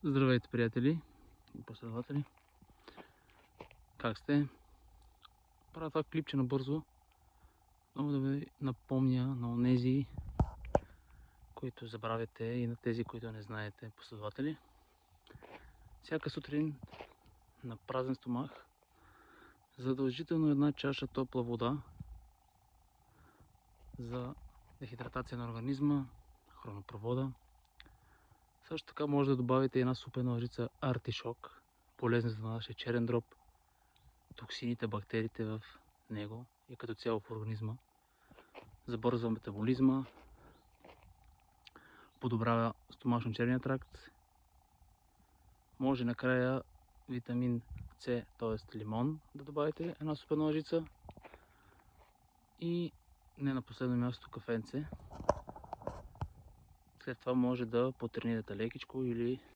Здравейте, приятели и последователи! Как сте? Правя това клипче набързо, много да ви напомня на онези, които забравяте, и на тези, които не знаете, последователи. Всяка сутрин на празен стомах задължително една чаша топла вода за дехидратация на организма, хронопровода. Също така може да добавите една супена лъжица артишок, полезна за нашия черен дроб, токсините, бактериите в него и като цяло в организма. Забързва метаболизма, подобрява стомашно-черния тракт. Може накрая витамин С, т.е. лимон, да добавите една супена лъжица. И не на последно място кафенце. След това може да потренирате лекичко или